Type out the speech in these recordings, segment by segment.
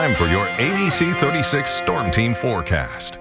time for your ABC 36 Storm Team forecast.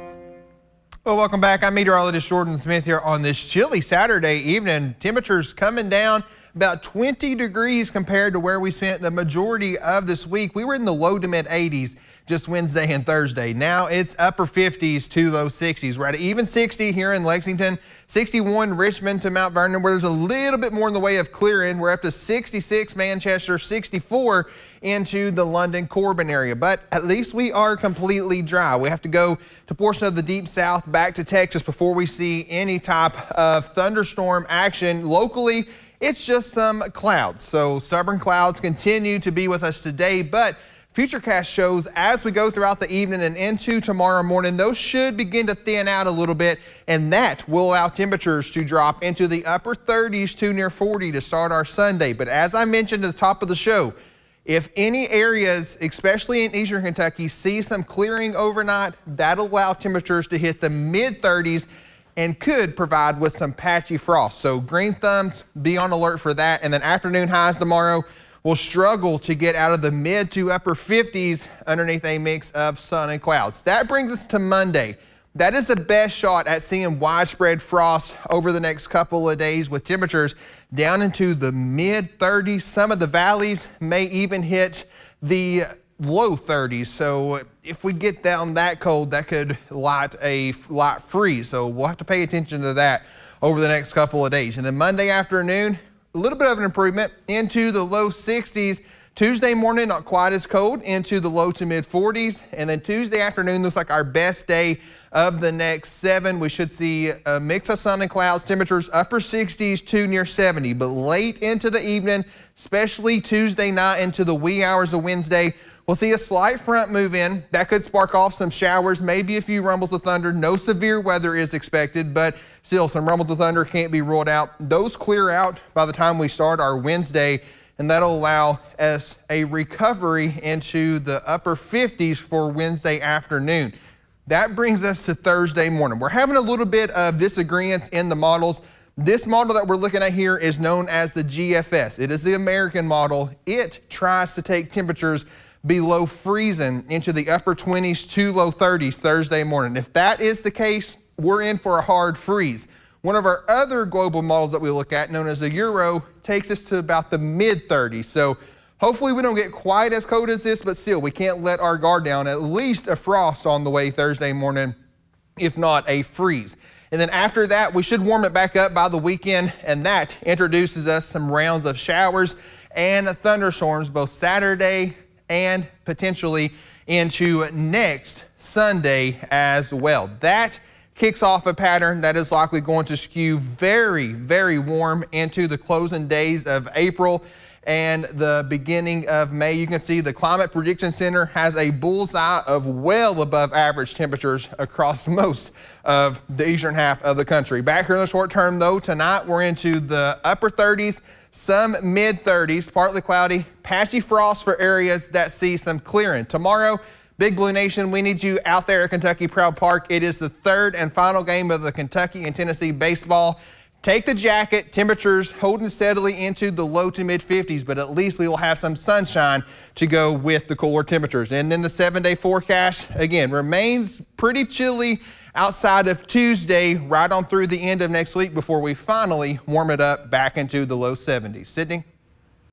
Well, welcome back. I'm meteorologist Jordan Smith here on this chilly Saturday evening. Temperatures coming down about 20 degrees compared to where we spent the majority of this week. We were in the low to mid 80s just Wednesday and Thursday. Now it's upper 50s to low 60s. We're at even 60 here in Lexington, 61 Richmond to Mount Vernon, where there's a little bit more in the way of clearing. We're up to 66 Manchester, 64 into the London Corbin area. But at least we are completely dry. We have to go to portion of the deep south back to Texas before we see any type of thunderstorm action locally. It's just some clouds. So stubborn clouds continue to be with us today, but Futurecast shows as we go throughout the evening and into tomorrow morning, those should begin to thin out a little bit, and that will allow temperatures to drop into the upper 30s to near 40 to start our Sunday. But as I mentioned at the top of the show, if any areas, especially in eastern Kentucky, see some clearing overnight, that'll allow temperatures to hit the mid 30s and could provide with some patchy frost. So green thumbs, be on alert for that. And then afternoon highs tomorrow will struggle to get out of the mid to upper 50s underneath a mix of sun and clouds. That brings us to Monday. That is the best shot at seeing widespread frost over the next couple of days with temperatures down into the mid 30s. Some of the valleys may even hit the low 30s. So if we get down that cold, that could light freeze. So we'll have to pay attention to that over the next couple of days. And then Monday afternoon, a little bit of an improvement into the low 60s. Tuesday morning, not quite as cold, into the low to mid 40s. And then Tuesday afternoon looks like our best day of the next 7. We should see a mix of sun and clouds, temperatures upper 60s to near 70. But late into the evening, especially Tuesday night into the wee hours of Wednesday, we'll see a slight front move in. That could spark off some showers, maybe a few rumbles of thunder. No severe weather is expected, but still some rumbles of thunder can't be ruled out. Those clear out by the time we start our Wednesday, and that'll allow us a recovery into the upper 50s for Wednesday afternoon. That brings us to Thursday morning. We're having a little bit of disagreements in the models. This model that we're looking at here is known as the GFS. It is the American model. It tries to take temperatures below freezing into the upper 20s to low 30s Thursday morning. If that is the case, we're in for a hard freeze. One of our other global models that we look at, known as the Euro, takes us to about the mid 30s. So hopefully we don't get quite as cold as this, but still we can't let our guard down. At least a frost on the way Thursday morning, if not a freeze. And then after that, we should warm it back up by the weekend, and that introduces us some rounds of showers and thunderstorms both Saturday and potentially into next Sunday as well. That kicks off a pattern that is likely going to skew very, very warm into the closing days of April and the beginning of May. You can see the Climate Prediction Center has a bullseye of well above average temperatures across most of the eastern half of the country. Back here in the short term though, tonight we're into the upper 30s, some mid 30s, partly cloudy, patchy frost for areas that see some clearing. Tomorrow, Big Blue Nation, we need you out there at Kentucky Proud Park. It is the third and final game of the Kentucky and Tennessee baseball. Take the jacket, temperatures holding steadily into the low to mid 50s, but at least we will have some sunshine to go with the cooler temperatures. And then the 7-day forecast, again, remains pretty chilly outside of Tuesday, right on through the end of next week before we finally warm it up back into the low 70s. Sydney?